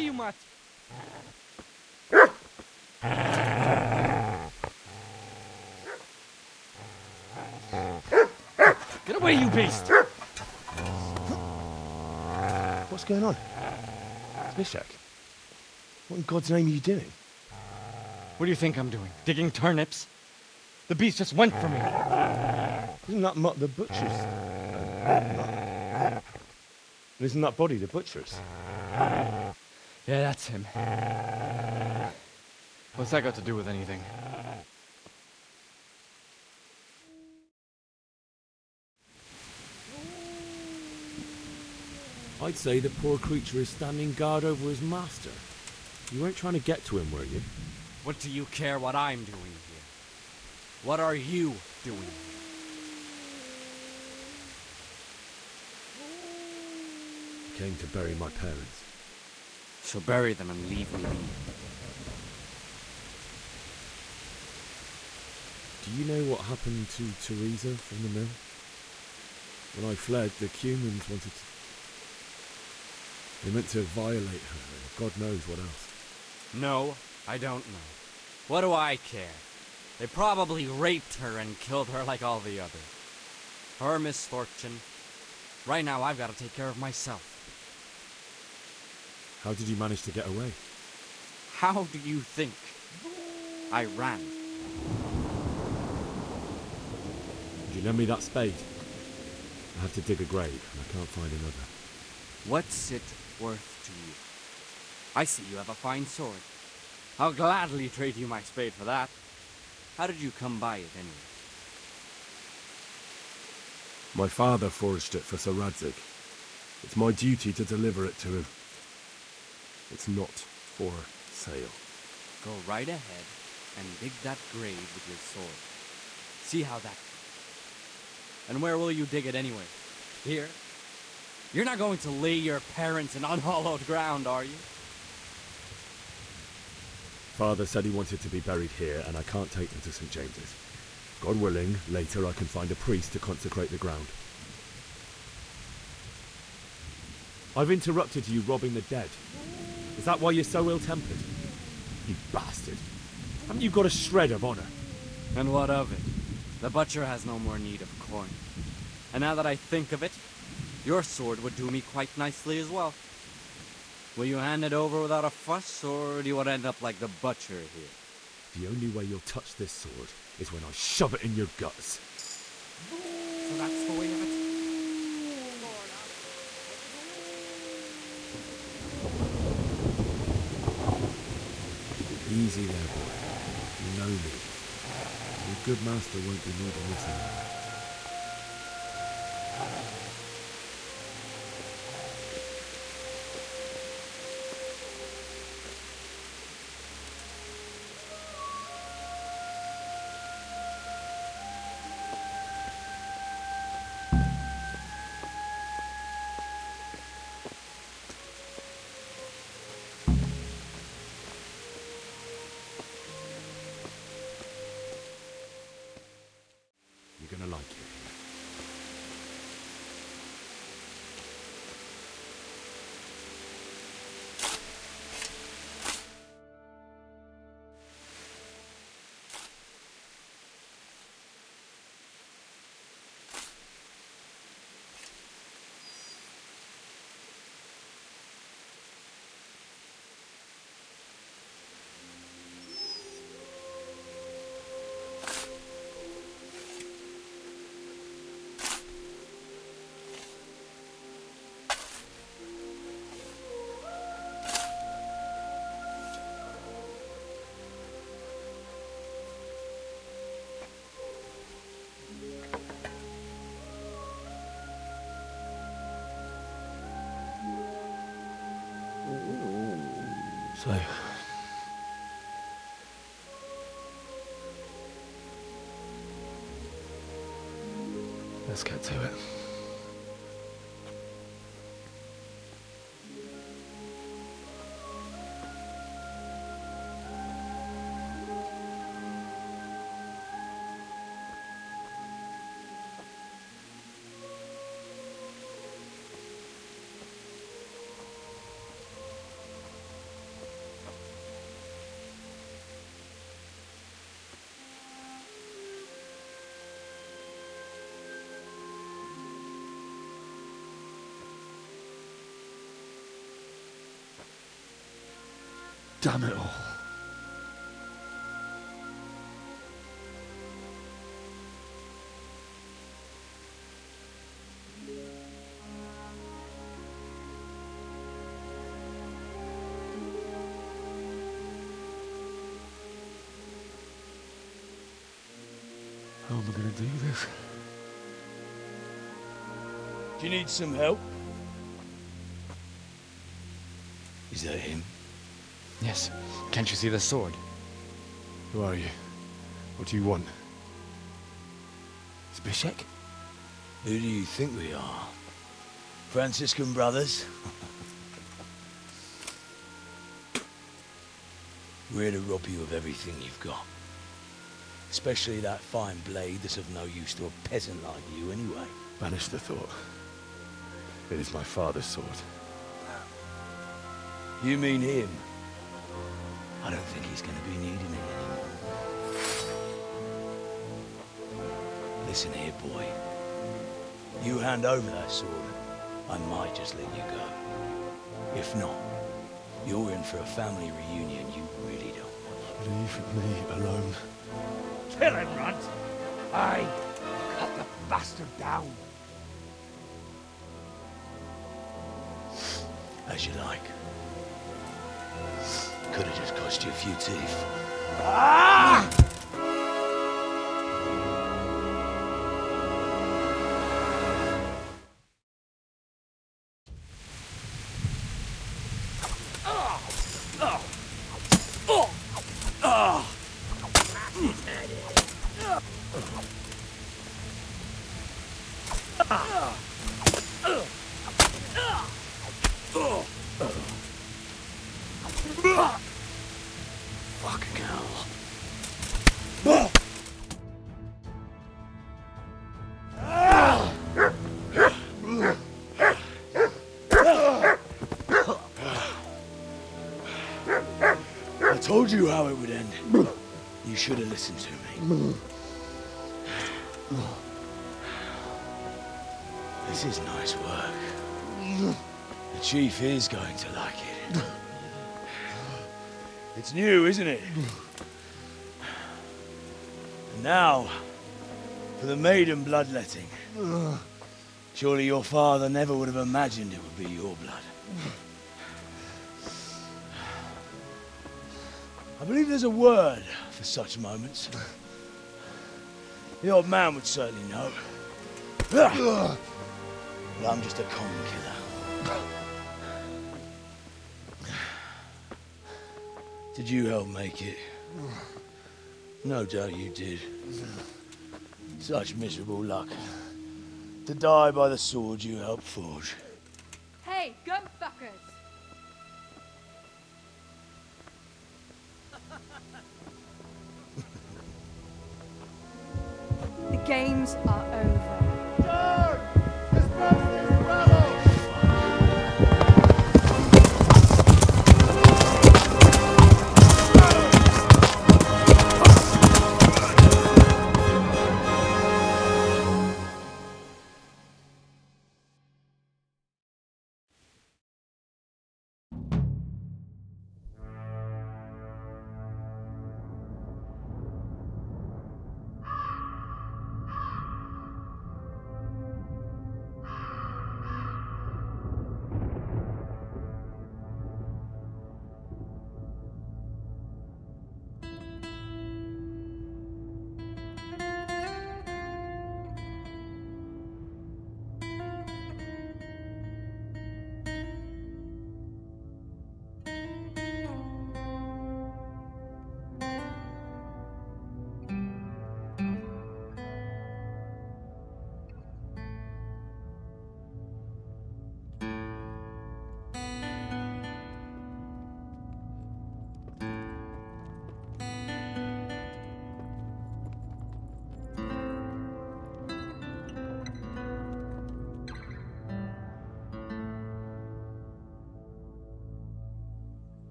твою мать! Get away, you beast! What's going on? It's Mishak. What in God's name are you doing? What do you think I'm doing? Digging turnips? The beast just went for me. Isn't that the butcher's? Isn't that body the butcher's? Yeah, that's him. What's that got to do with anything? I'd say the poor creature is standing guard over his master. You weren't trying to get to him, were you? What do you care what I'm doing here? What are you doing here? I came to bury my parents. So bury them and leave me be. Do you know what happened to Teresa from the mill? When I fled, the humans wanted to... They meant to violate her, and God knows what else. No, I don't know. What do I care? They probably raped her and killed her like all the others. Her misfortune. Right now I've got to take care of myself. How did you manage to get away? How do you think? I ran. Would you lend me that spade? I have to dig a grave, and I can't find another. What's it worth to you? I see you have a fine sword. I'll gladly trade you my spade for that. How did you come by it anyway? My father forged it for Sir Radzig. It's my duty to deliver it to him. It's not for sale. Go right ahead and dig that grave with your sword. See how that goes. And where will you dig it anyway? Here? You're not going to lay your parents in unhallowed ground, are you? Father said he wanted to be buried here, and I can't take them to St. James's. God willing, later I can find a priest to consecrate the ground. I've interrupted you robbing the dead. Is that why you're so ill-tempered? You bastard. Haven't you got a shred of honor? And what of it? The butcher has no more need of corn. And now that I think of it, your sword would do me quite nicely as well. Will you hand it over without a fuss, or do you want to end up like the butcher here? The only way you'll touch this sword is when I shove it in your guts. So that's the way of it? Easy there, boy. You know me. Your good master won't be needing this anymore. You're gonna like it. So, let's get to it. Damn it all. How am I going to do this? Do you need some help? Is that him? Yes. Can't you see the sword? Who are you? What do you want? Zbyszek? Who do you think we are? Franciscan brothers? We're here to rob you of everything you've got. Especially that fine blade that's of no use to a peasant like you anyway. Banish the thought. It is my father's sword. You mean him? I don't think he's going to be needing it anymore. Listen here, boy. You hand over that sword, I might just let you go. If not, you're in for a family reunion you really don't want. Leave me alone. Kill him, Runt! Aye, cut the bastard down. As you like. Could have just cost you a few teeth. Ah! Fucking hell. I told you how it would end. You should have listened to me. This is nice work. The chief is going to like it. It's new, isn't it? And now, for the maiden bloodletting. Surely your father never would have imagined it would be your blood. I believe there's a word for such moments. The old man would certainly know. But I'm just a common killer. Did you help make it? No doubt you did. Such miserable luck. To die by the sword you helped forge. Hey, gun fuckers! The games are over.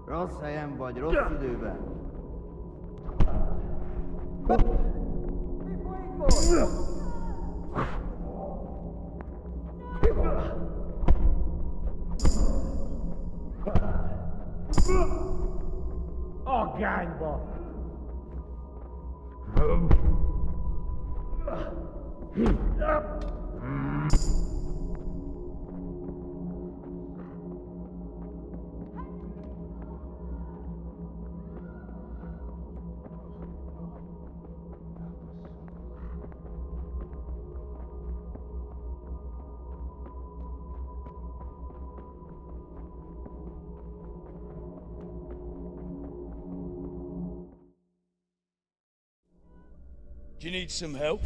Rozsajem vagy rossz időben. Agányba! Do you need some help?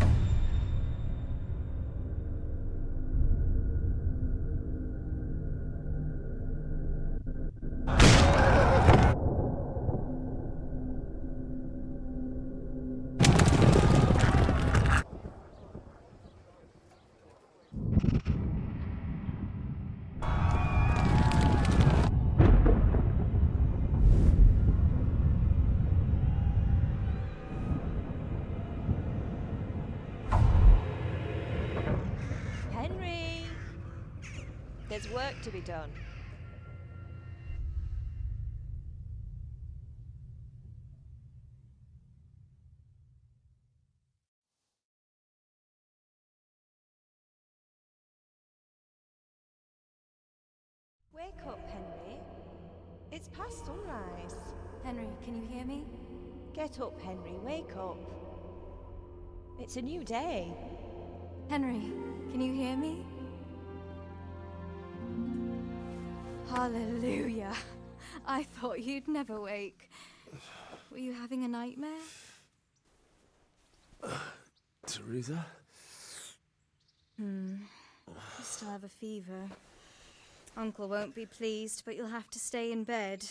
Henry! There's work to be done. Wake up, Henry. It's past sunrise. Henry, can you hear me? Get up, Henry. Wake up. It's a new day. Henry, can you hear me? Hallelujah. I thought you'd never wake. Were you having a nightmare? Teresa? You still have a fever. Uncle won't be pleased, but you'll have to stay in bed.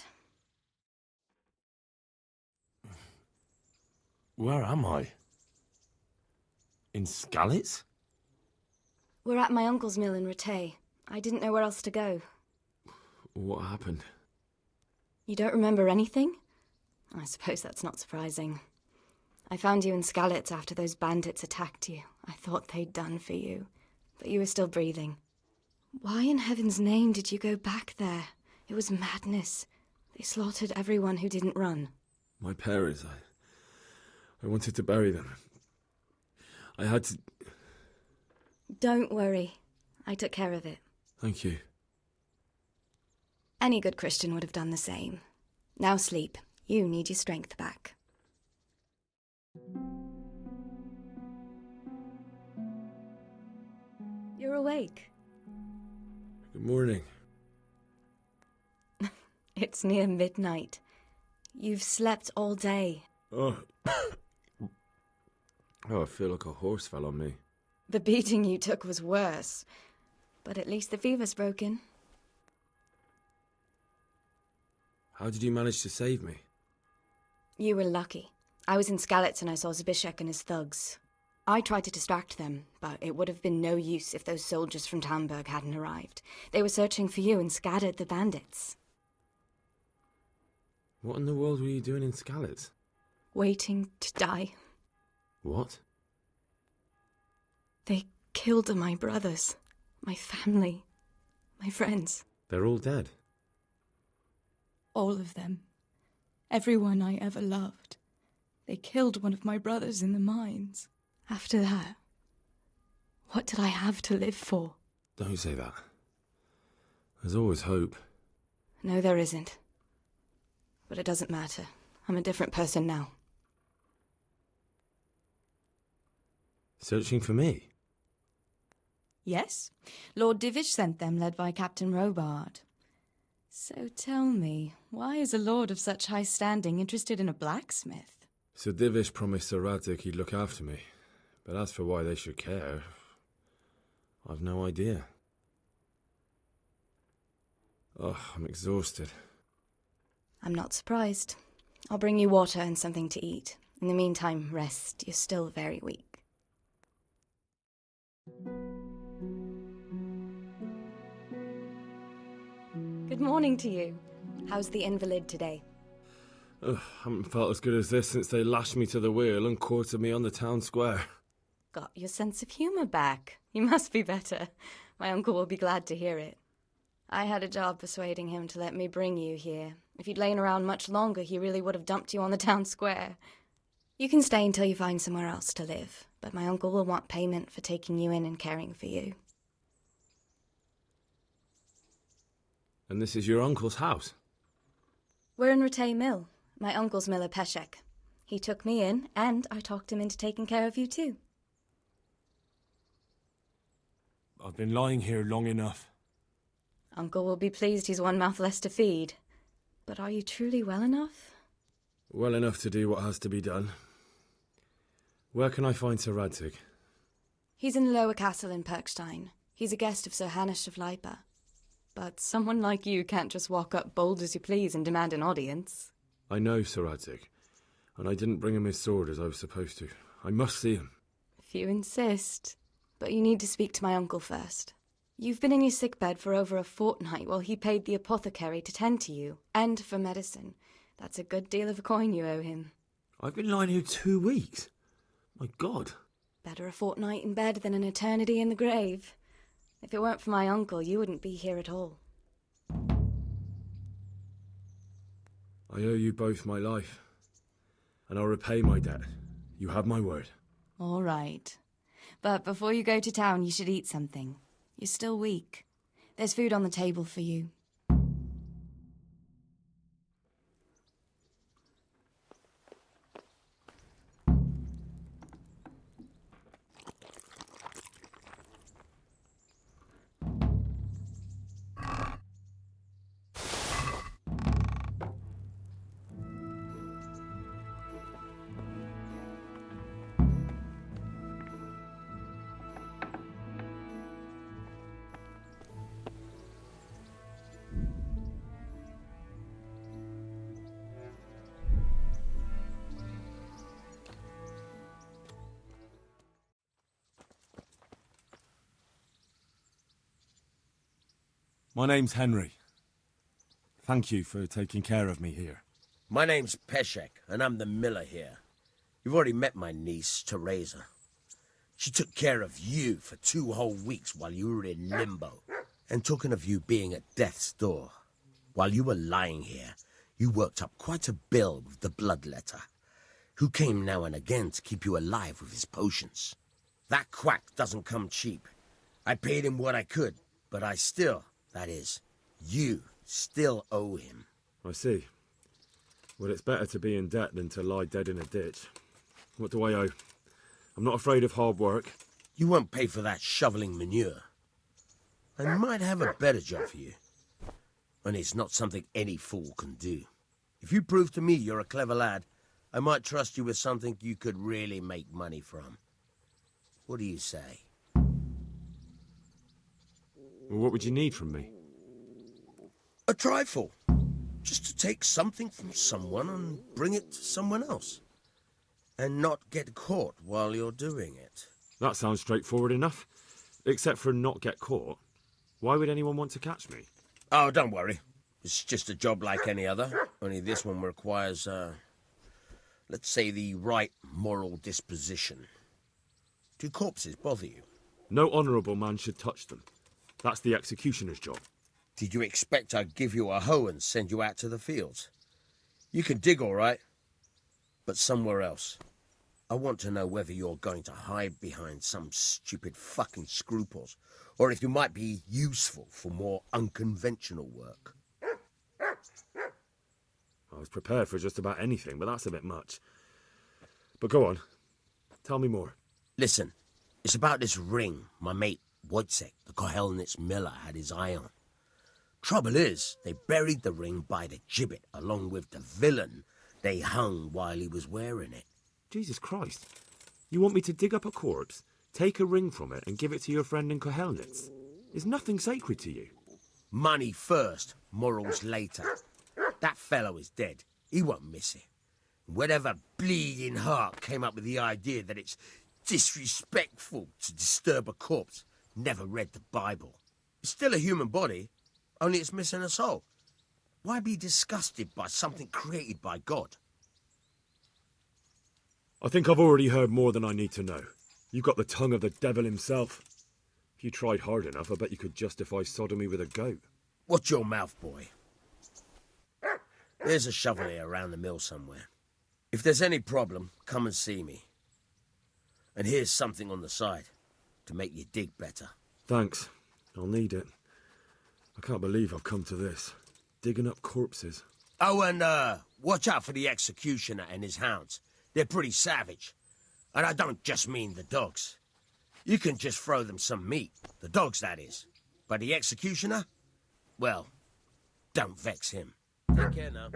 Where am I? In Skalitz? We're at my uncle's mill in Rattay. I didn't know where else to go. What happened? You don't remember anything? I suppose that's not surprising. I found you in Skalitz after those bandits attacked you. I thought they'd done for you, but you were still breathing. Why in heaven's name did you go back there? It was madness. They slaughtered everyone who didn't run. My parents, I wanted to bury them. I had to... Don't worry. I took care of it. Thank you. Any good Christian would have done the same. Now sleep. You need your strength back. You're awake. Good morning. It's near midnight. You've slept all day. Oh. Oh, I feel like a horse fell on me. The beating you took was worse. But at least the fever's broken. How did you manage to save me? You were lucky. I was in Skalitz and I saw Zbyszek and his thugs. I tried to distract them, but it would have been no use if those soldiers from Tamburg hadn't arrived. They were searching for you and scattered the bandits. What in the world were you doing in Skalitz? Waiting to die. What? They killed my brothers, my family, my friends. They're all dead. All of them. Everyone I ever loved. They killed one of my brothers in the mines. After that, what did I have to live for? Don't say that. There's always hope. No, there isn't. But it doesn't matter. I'm a different person now. Searching for me? Yes. Lord Divish sent them, led by Captain Robard. So tell me, why is a lord of such high standing interested in a blacksmith? Sir Divish promised Sir Radzik he'd look after me. But as for why they should care, I've no idea. Oh, I'm exhausted. I'm not surprised. I'll bring you water and something to eat. In the meantime, rest. You're still very weak. Good morning to you. How's the invalid today? Ugh, haven't felt as good as this since they lashed me to the wheel and quartered me on the town square. Got your sense of humour back. You must be better. My uncle will be glad to hear it. I had a job persuading him to let me bring you here. If you'd lain around much longer, he really would have dumped you on the town square. You can stay until you find somewhere else to live, but my uncle will want payment for taking you in and caring for you. And this is your uncle's house? We're in Ratay Mill. My uncle's miller Peshek. He took me in, and I talked him into taking care of you too. I've been lying here long enough. Uncle will be pleased he's one mouth less to feed. But are you truly well enough? Well enough to do what has to be done. Where can I find Sir Radzig? He's in the lower castle in Perkstein. He's a guest of Sir Hanush of Leipa. But someone like you can't just walk up bold as you please and demand an audience. I know Sir Radzig, and I didn't bring him his sword as I was supposed to. I must see him. If you insist. But you need to speak to my uncle first. You've been in your sickbed for over a fortnight while he paid the apothecary to tend to you, and for medicine. That's a good deal of a coin you owe him. I've been lying here 2 weeks. My God. Better a fortnight in bed than an eternity in the grave. If it weren't for my uncle, you wouldn't be here at all. I owe you both my life, and I'll repay my debt. You have my word. All right. But before you go to town, you should eat something. You're still weak. There's food on the table for you. My name's Henry. Thank you for taking care of me here. My name's Peshek, and I'm the miller here. You've already met my niece, Teresa. She took care of you for 2 whole weeks while you were in limbo. And talking of you being at death's door, while you were lying here, you worked up quite a bill with the bloodletter, who came now and again to keep you alive with his potions. That quack doesn't come cheap. I paid him what I could, but I still, that is, you still owe him. I see. Well, it's better to be in debt than to lie dead in a ditch. What do I owe? I'm not afraid of hard work. You won't pay for that shoveling manure. I might have a better job for you. And it's not something any fool can do. If you prove to me you're a clever lad, I might trust you with something you could really make money from. What do you say? Well, what would you need from me? A trifle. Just to take something from someone and bring it to someone else. And not get caught while you're doing it. That sounds straightforward enough. Except for not get caught. Why would anyone want to catch me? Oh, don't worry. It's just a job like any other. Only this one requires, let's say, the right moral disposition. Do corpses bother you? No honourable man should touch them. That's the executioner's job. Did you expect I'd give you a hoe and send you out to the fields? You can dig all right, but somewhere else. I want to know whether you're going to hide behind some stupid fucking scruples, or if you might be useful for more unconventional work. I was prepared for just about anything, but that's a bit much. But go on. Tell me more. Listen, it's about this ring my mate Wojciech, the Kohelnitz miller, had his eye on. Trouble is, they buried the ring by the gibbet along with the villain they hung while he was wearing it. Jesus Christ. You want me to dig up a corpse, take a ring from it, and give it to your friend in Kohelnitz? Is nothing sacred to you? Money first, morals later. That fellow is dead. He won't miss it. Whatever bleeding heart came up with the idea that it's disrespectful to disturb a corpse never read the Bible. It's still a human body, only it's missing a soul. Why be disgusted by something created by God? I think I've already heard more than I need to know. You've got the tongue of the devil himself. If you tried hard enough, I bet you could justify sodomy with a goat. Watch your mouth, boy. There's a shovel here around the mill somewhere. If there's any problem, come and see me. And here's something on the side to make you dig better. Thanks. I'll need it. I can't believe I've come to this. Digging up corpses. Oh, and watch out for the executioner and his hounds. They're pretty savage. And I don't just mean the dogs. You can just throw them some meat. The dogs, that is. But the executioner? Well, don't vex him. Take care now.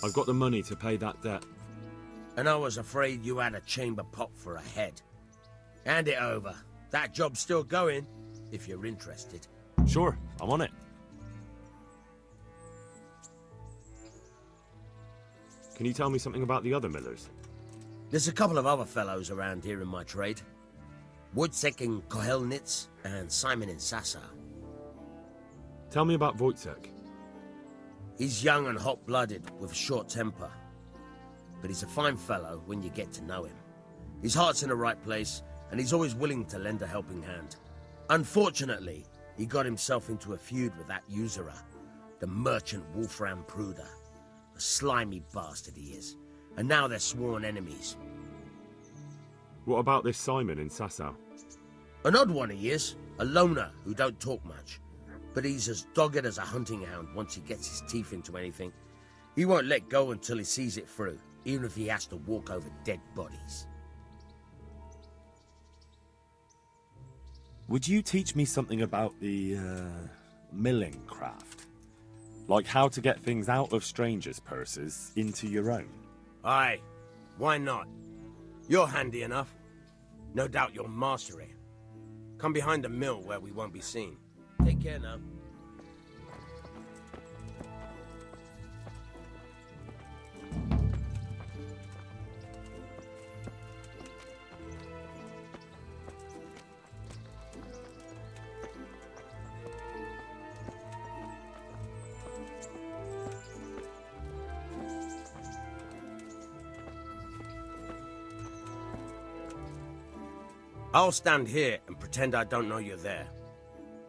I've got the money to pay that debt. And I was afraid you had a chamber pot for a head. Hand it over. That job's still going, if you're interested. Sure, I'm on it. Can you tell me something about the other millers? There's a couple of other fellows around here in my trade. Wojciech in Kohelnitz and Simon in Sassa. Tell me about Wojciech. He's young and hot-blooded, with a short temper. But he's a fine fellow when you get to know him. His heart's in the right place, and he's always willing to lend a helping hand. Unfortunately, he got himself into a feud with that usurer, the merchant Wolfram Pruder. A slimy bastard he is, and now they're sworn enemies. What about this Simon in Sasau? An odd one he is, a loner who don't talk much. But he's as dogged as a hunting hound once he gets his teeth into anything. He won't let go until he sees it through, even if he has to walk over dead bodies. Would you teach me something about the, milling craft? Like how to get things out of strangers' purses into your own? Aye, why not? You're handy enough. No doubt you'll master it. Come behind the mill where we won't be seen. Take care now. I'll stand here and pretend I don't know you're there.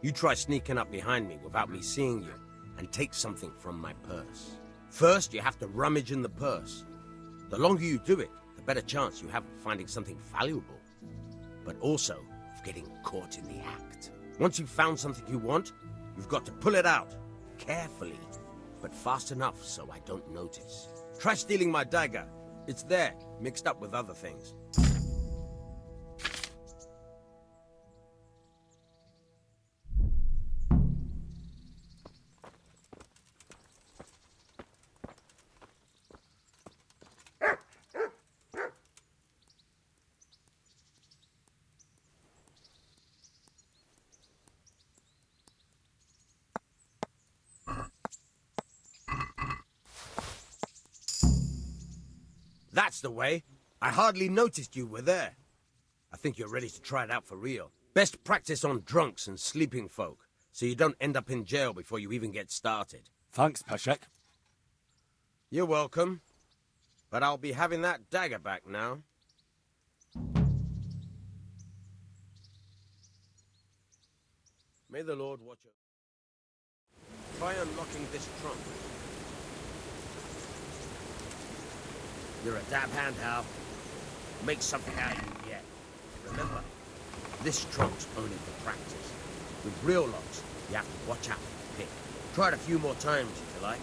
You try sneaking up behind me without me seeing you and take something from my purse. First, you have to rummage in the purse. The longer you do it, the better chance you have of finding something valuable, but also of getting caught in the act. Once you've found something you want, you've got to pull it out, carefully, but fast enough so I don't notice. Try stealing my dagger. It's there, mixed up with other things. That's the way. I hardly noticed you were there. I think you're ready to try it out for real. Best practice on drunks and sleeping folk, so you don't end up in jail before you even get started. Thanks, Peshek. You're welcome. But I'll be having that dagger back now. May the Lord watch you. Try unlocking this trunk. You're a dab hand, Hal. Make something out of you yet. Remember, this trunk's only for practice. With real locks, you have to watch out for the pick. Try it a few more times if you like.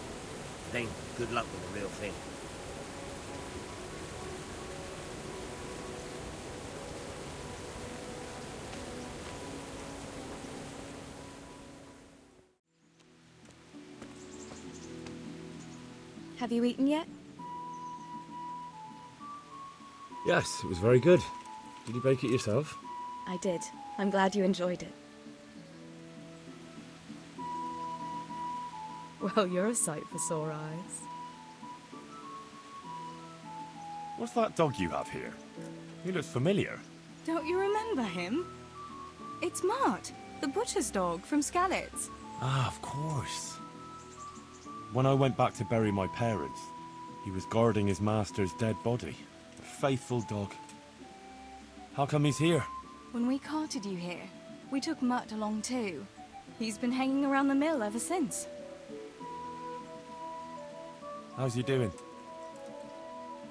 Then good luck with the real thing. Have you eaten yet? Yes, it was very good. Did you bake it yourself? I did. I'm glad you enjoyed it. Well, you're a sight for sore eyes. What's that dog you have here? He looks familiar. Don't you remember him? It's Mart, the butcher's dog from Skalitz. Ah, of course. When I went back to bury my parents, he was guarding his master's dead body. A faithful dog. How come he's here? When we carted you here, we took Mutt along too. He's been hanging around the mill ever since. How's he doing?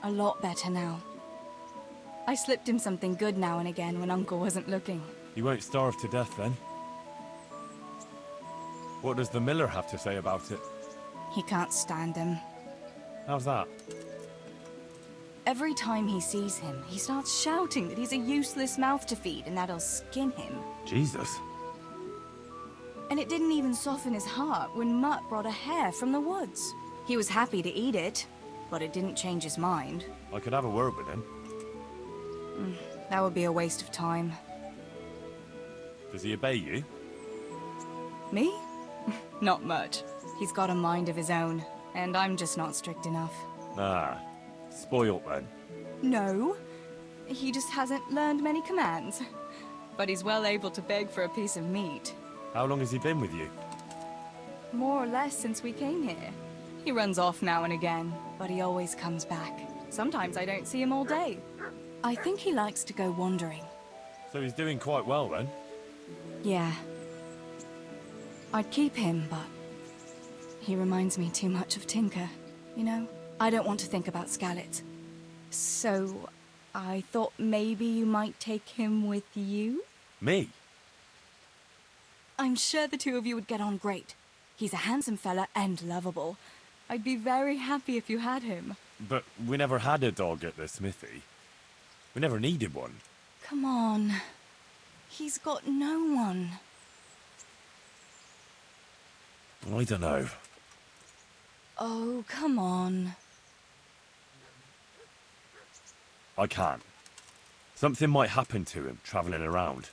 A lot better now. I slipped him something good now and again when Uncle wasn't looking. He won't starve to death then. What does the miller have to say about it? He can't stand him. How's that? Every time he sees him, he starts shouting that he's a useless mouth to feed and that he'll skin him. Jesus. And it didn't even soften his heart when Mutt brought a hare from the woods. He was happy to eat it, but it didn't change his mind. I could have a word with him. That would be a waste of time. Does he obey you? Me? Not much. He's got a mind of his own, and I'm just not strict enough. Ah, spoilt then. No, he just hasn't learned many commands. But he's well able to beg for a piece of meat. How long has he been with you? More or less since we came here. He runs off now and again, but he always comes back. Sometimes I don't see him all day. I think he likes to go wandering. So he's doing quite well then? Yeah. I'd keep him, but he reminds me too much of Tinker, you know? I don't want to think about Skalitz. So I thought maybe you might take him with you? Me? I'm sure the two of you would get on great. He's a handsome fella and lovable. I'd be very happy if you had him. But we never had a dog at the smithy. We never needed one. Come on. He's got no one. I don't know. Oh, come on. I can't. Something might happen to him travelling around.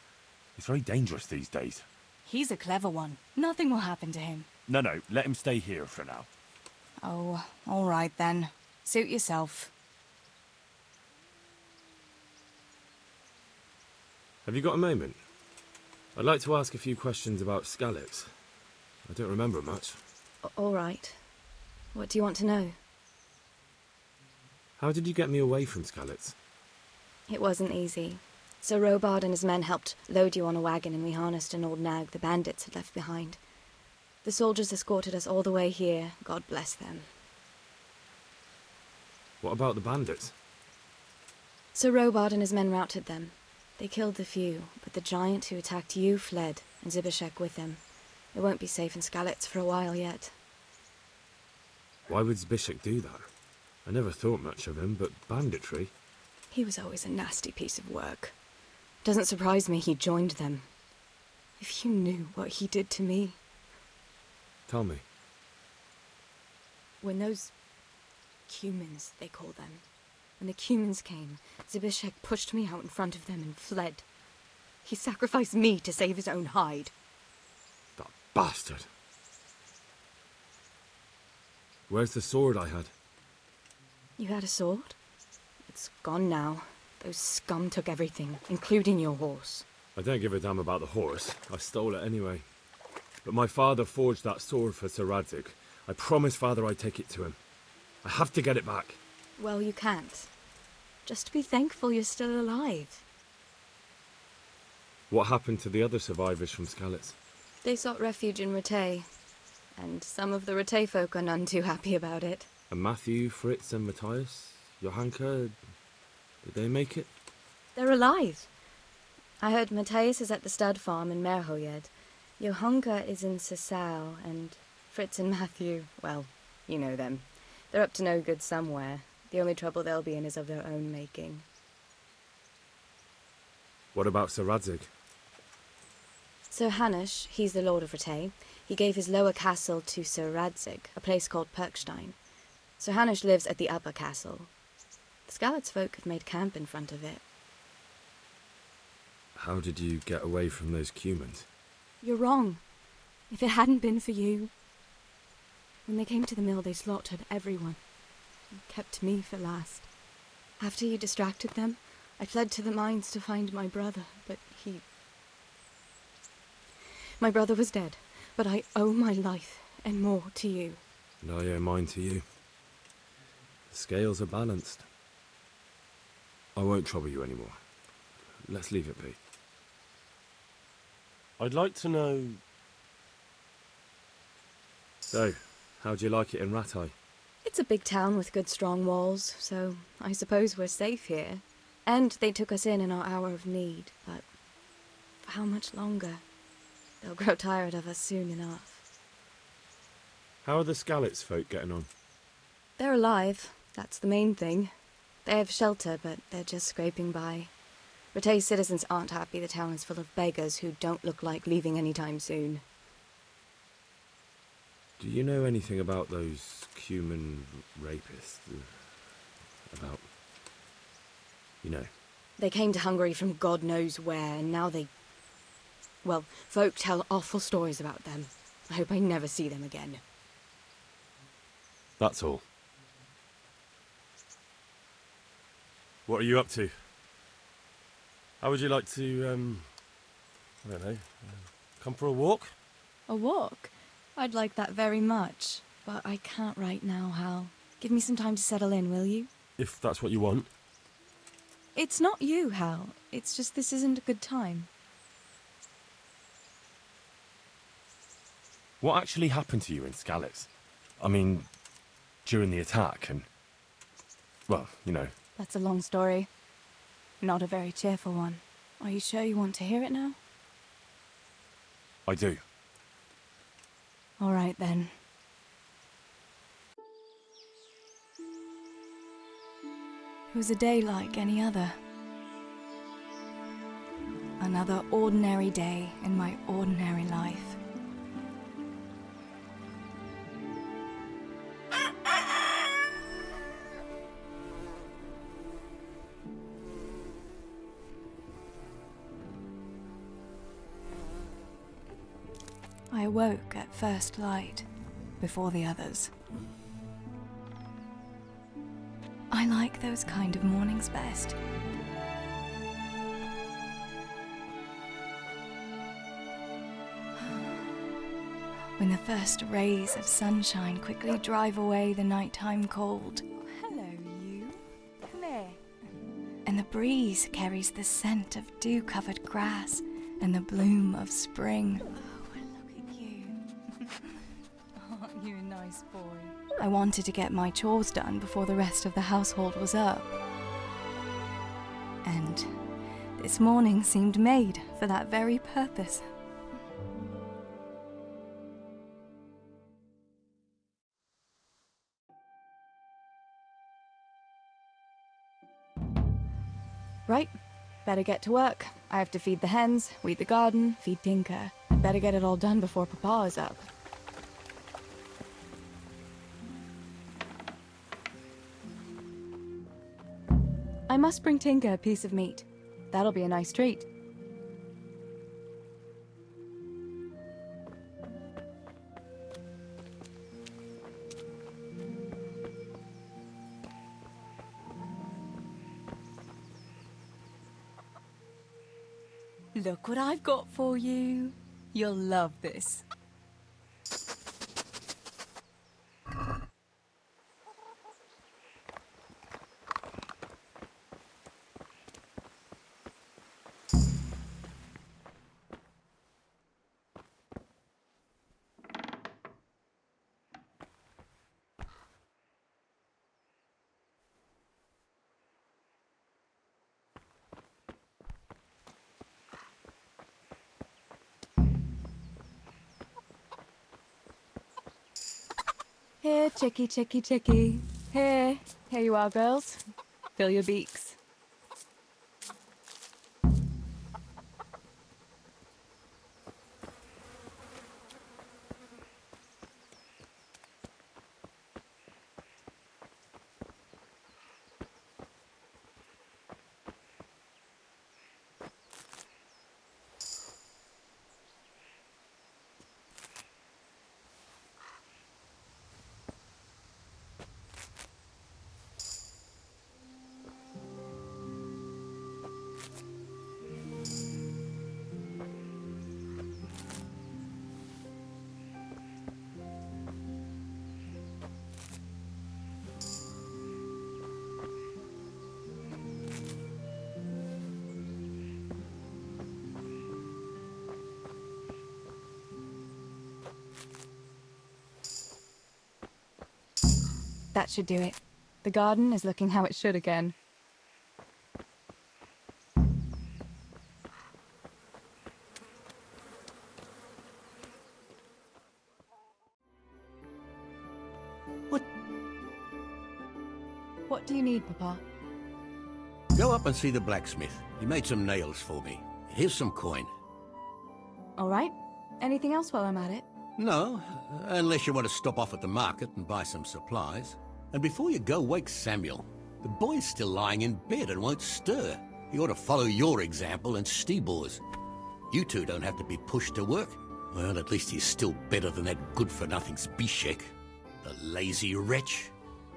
He's very dangerous these days. He's a clever one. Nothing will happen to him. No, let him stay here for now. Oh, all right then. Suit yourself. Have you got a moment? I'd like to ask a few questions about Skalitz. I don't remember much. All right. What do you want to know? How did you get me away from Skalitz? It wasn't easy. Sir Robard and his men helped load you on a wagon and we harnessed an old nag the bandits had left behind. The soldiers escorted us all the way here, God bless them. What about the bandits? Sir Robard and his men routed them. They killed the few, but the giant who attacked you fled, and Zibishek with him. It won't be safe in Skalitz for a while yet. Why would Zbishek do that? I never thought much of him, but banditry? He was always a nasty piece of work. Doesn't surprise me he joined them. If you knew what he did to me. Tell me. When those cumins, they call them, when the cumins came, Zibishek pushed me out in front of them and fled. He sacrificed me to save his own hide. That bastard! Where's the sword I had? You had a sword? It's gone now. Those scum took everything, including your horse. I don't give a damn about the horse. I stole it anyway. But my father forged that sword for Sir Radzik. I promised father I'd take it to him. I have to get it back. Well, you can't. Just be thankful you're still alive. What happened to the other survivors from Skalitz? They sought refuge in Ratay, and some of the Ratay folk are none too happy about it. And Matthew, Fritz and Matthias? Johanka? Did they make it? They're alive. I heard Matthias is at the stud farm in Merhoyed. Johanka is in Sasau, and Fritz and Matthew, well, you know them. They're up to no good somewhere. The only trouble they'll be in is of their own making. What about Sir Radzik? Sir Hanush, he's the Lord of Ratay. He gave his lower castle to Sir Radzik, a place called Perkstein. Sir Hanush lives at the upper castle. The Skalitz folk have made camp in front of it. How did you get away from those cumins? You're wrong. If it hadn't been for you... When they came to the mill, they slaughtered everyone. And kept me for last. After you distracted them, I fled to the mines to find my brother, but he My brother was dead, but I owe my life and more to you. And I owe mine to you. The scales are balanced. I won't trouble you anymore. Let's leave it be. I'd like to know... So, how'd you like it in Rattay? It's a big town with good strong walls, so I suppose we're safe here. And they took us in our hour of need, but for how much longer? They'll grow tired of us soon enough. How are the Skalitz folk getting on? They're alive, that's the main thing. They have shelter, but they're just scraping by. Rattay's citizens aren't happy the town is full of beggars who don't look like leaving anytime soon. Do you know anything about those human rapists? About... you know. They came to Hungary from God knows where, and now they... well, folk tell awful stories about them. I hope I never see them again. That's all. What are you up to? How would you like to, I don't know, come for a walk? A walk? I'd like that very much, but I can't right now, Hal. Give me some time to settle in, will you? If that's what you want. It's not you, Hal. It's just this isn't a good time. What actually happened to you in Skalitz? I mean, during the attack and... well, you know. That's a long story. Not a very cheerful one. Are you sure you want to hear it now? I do. All right, then. It was a day like any other. Another ordinary day in my ordinary life. I awoke at first light, before the others. I like those kind of mornings best. When the first rays of sunshine quickly drive away the nighttime cold. Hello, you. Come here. And the breeze carries the scent of dew-covered grass and the bloom of spring. You a nice boy. I wanted to get my chores done before the rest of the household was up. And this morning seemed made for that very purpose. Right, better get to work. I have to feed the hens, weed the garden, feed Tinker. I'd better get it all done before Papa is up. I must bring Tinker a piece of meat. That'll be a nice treat. Look what I've got for you. You'll love this. Here, chickie, chickie, chickie. Here you are, girls. Fill your beaks. That should do it. The garden is looking how it should again. What do you need, Papa? Go up and see the blacksmith. He made some nails for me. Here's some coin. All right. Anything else while I'm at it? No, unless you want to stop off at the market and buy some supplies. And before you go, wake Samuel. The boy's still lying in bed and won't stir. He ought to follow your example and Stibor's. You two don't have to be pushed to work. Well, at least he's still better than that good-for-nothing Zbyszek. The lazy wretch.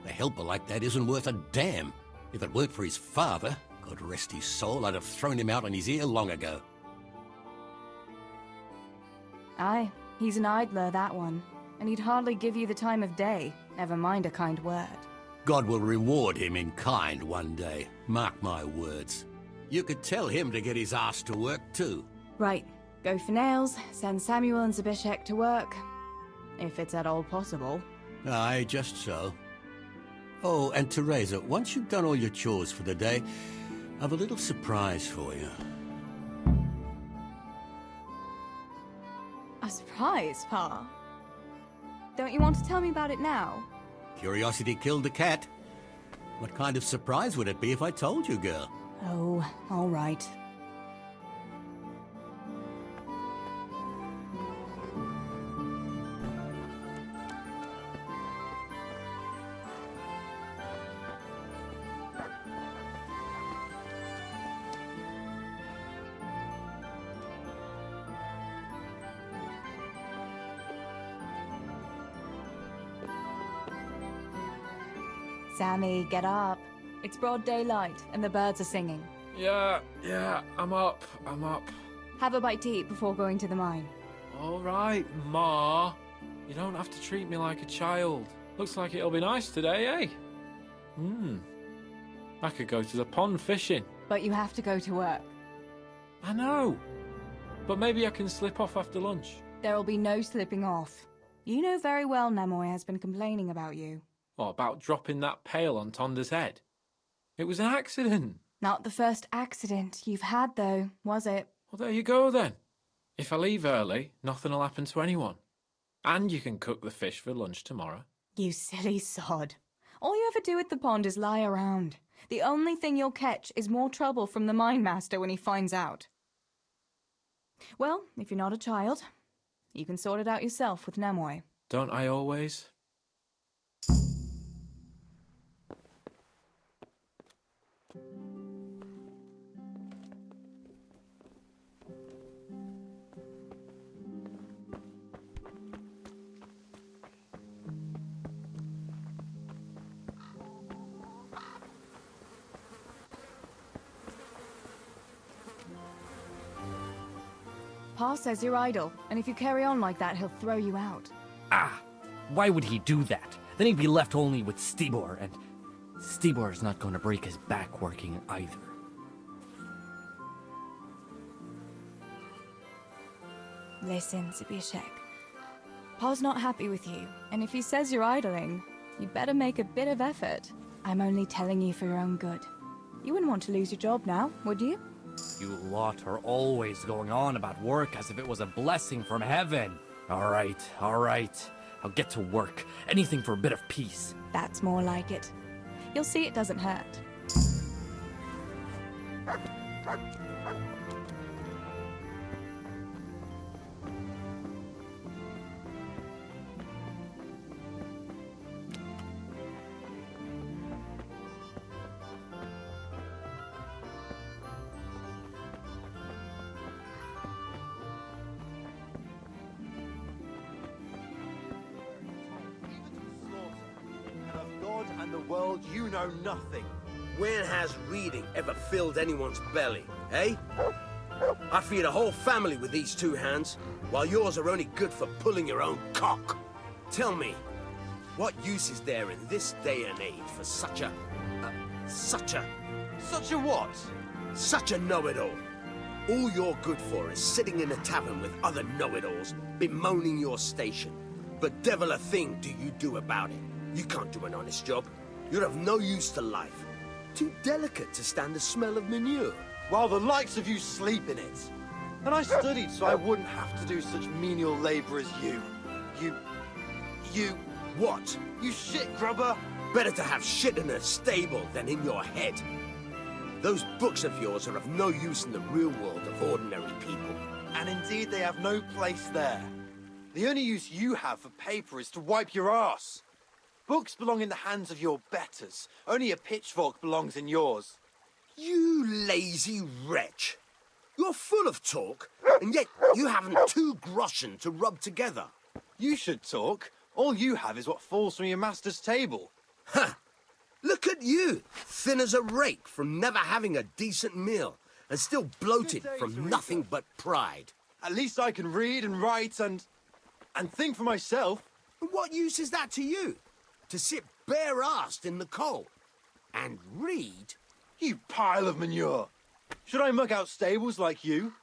A helper like that isn't worth a damn. If it weren't for his father, God rest his soul, I'd have thrown him out on his ear long ago. Aye, he's an idler, that one. And he'd hardly give you the time of day, never mind a kind word. God will reward him in kind one day. Mark my words. You could tell him to get his ass to work, too. Right. Go for nails, send Samuel and Zbyszek to work. If it's at all possible. Aye, just so. Oh, and Teresa, once you've done all your chores for the day, I've a little surprise for you. A surprise, Pa? Don't you want to tell me about it now? Curiosity killed the cat. What kind of surprise would it be if I told you, girl? Oh, all right. Sammy, get up. It's broad daylight, and the birds are singing. Yeah, I'm up. Have a bite to eat before going to the mine. All right, Ma. You don't have to treat me like a child. Looks like it'll be nice today, eh? I could go to the pond fishing. But you have to go to work. I know. But maybe I can slip off after lunch. There'll be no slipping off. You know very well Nemoy has been complaining about you. What, about dropping that pail on Tonda's head? It was an accident. Not the first accident you've had, though, was it? Well, there you go, then. If I leave early, nothing'll happen to anyone. And you can cook the fish for lunch tomorrow. You silly sod. All you ever do at the pond is lie around. The only thing you'll catch is more trouble from the mine master when he finds out. Well, if you're not a child, you can sort it out yourself with Nemoy. Don't I always? Pa says you're idle, and if you carry on like that, he'll throw you out. Ah! Why would he do that? Then he'd be left only with Stibor, and Stibor's not going to break his back working either. Listen, Zbyszek. Pa's not happy with you, and if he says you're idling, you'd better make a bit of effort. I'm only telling you for your own good. You wouldn't want to lose your job now, would you? You lot are always going on about work as if it was a blessing from heaven. All right. I'll get to work. Anything for a bit of peace. That's more like it. You'll see it doesn't hurt. And the world, you know nothing. When has reading ever filled anyone's belly, eh? I feed a whole family with these two hands, while yours are only good for pulling your own cock. Tell me, what use is there in this day and age for such a what? Such a know-it-all. All you're good for is sitting in a tavern with other know-it-alls, bemoaning your station. But devil a thing do you do about it. You can't do an honest job. You're of no use to life. Too delicate to stand the smell of manure. While the likes of you sleep in it. And I studied so I wouldn't have to do such menial labour as you. You... What? You shit grubber! Better to have shit in a stable than in your head. Those books of yours are of no use in the real world of ordinary people. And indeed they have no place there. The only use you have for paper is to wipe your arse. Books belong in the hands of your betters. Only a pitchfork belongs in yours. You lazy wretch. You're full of talk, and yet you haven't 2 groschen to rub together. You should talk. All you have is what falls from your master's table. Ha! Look at you, thin as a rake from never having a decent meal, and still bloated from nothing but pride. At least I can read and write and think for myself. And what use is that to you? To sit bare-assed in the cold and read? You pile of manure! Should I muck out stables like you?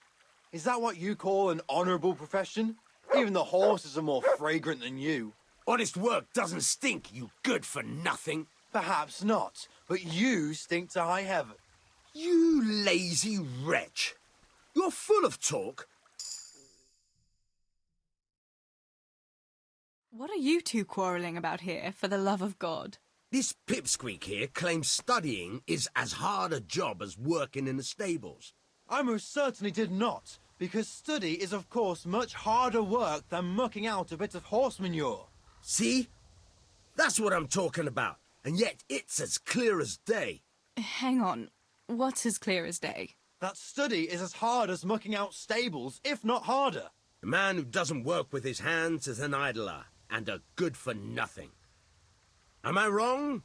Is that what you call an honourable profession? Even the horses are more fragrant than you. Honest work doesn't stink, you good-for-nothing. Perhaps not, but you stink to high heaven. You lazy wretch. You're full of talk. What are you two quarrelling about here, for the love of God? This pipsqueak here claims studying is as hard a job as working in the stables. I most certainly did not, because study is of course much harder work than mucking out a bit of horse manure. See? That's what I'm talking about, and yet it's as clear as day. Hang on, what's as clear as day? That study is as hard as mucking out stables, if not harder. A man who doesn't work with his hands is an idler, and a good-for-nothing. Am I wrong?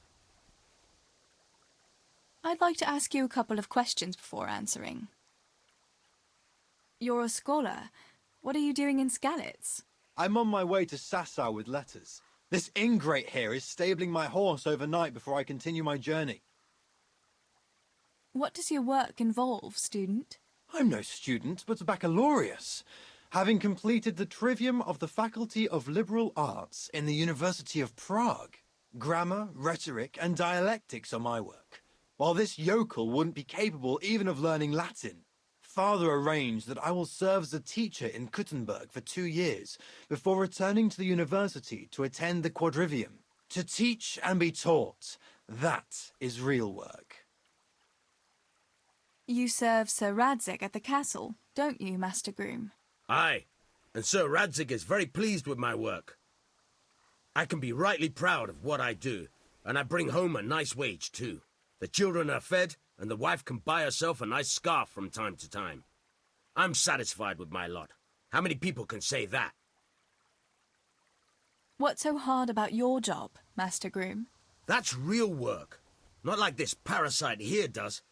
I'd like to ask you a couple of questions before answering. You're a scholar. What are you doing in Skalitz? I'm on my way to Sasau with letters. This ingrate here is stabling my horse overnight before I continue my journey. What does your work involve, student? I'm no student, but a baccalaureus, having completed the trivium of the Faculty of Liberal Arts in the University of Prague. Grammar, rhetoric, and dialectics are my work, while this yokel wouldn't be capable even of learning Latin. Father arranged that I will serve as a teacher in Kuttenberg for 2 years before returning to the university to attend the quadrivium. To teach and be taught, that is real work. You serve Sir Radzig at the castle, don't you, Master Groom? Aye, and Sir Radzig is very pleased with my work. I can be rightly proud of what I do, and I bring home a nice wage too. The children are fed, and the wife can buy herself a nice scarf from time to time. I'm satisfied with my lot. How many people can say that? What's so hard about your job, Master Groom? That's real work. Not like this parasite here does.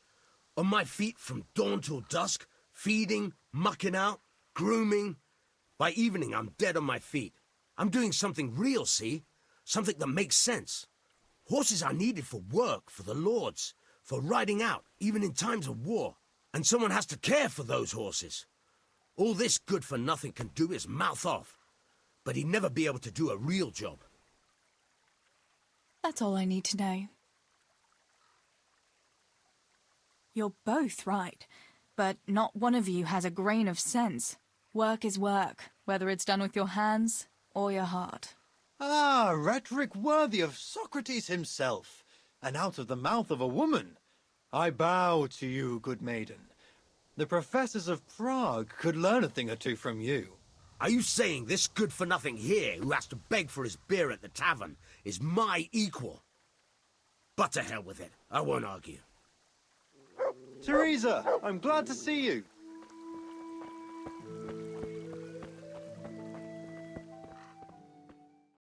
On my feet from dawn till dusk, feeding, mucking out, grooming. By evening, I'm dead on my feet. I'm doing something real, see? Something that makes sense. Horses are needed for work, for the lords, for riding out, even in times of war. And someone has to care for those horses. All this good-for-nothing can do is mouth off. But he'd never be able to do a real job. That's all I need to know. You're both right, but not one of you has a grain of sense. Work is work, whether it's done with your hands or your heart. Ah, rhetoric worthy of Socrates himself, and out of the mouth of a woman. I bow to you, good maiden. The professors of Prague could learn a thing or two from you. Are you saying this good-for-nothing here, who has to beg for his beer at the tavern, is my equal? But to hell with it. I won't argue. Teresa, I'm glad to see you.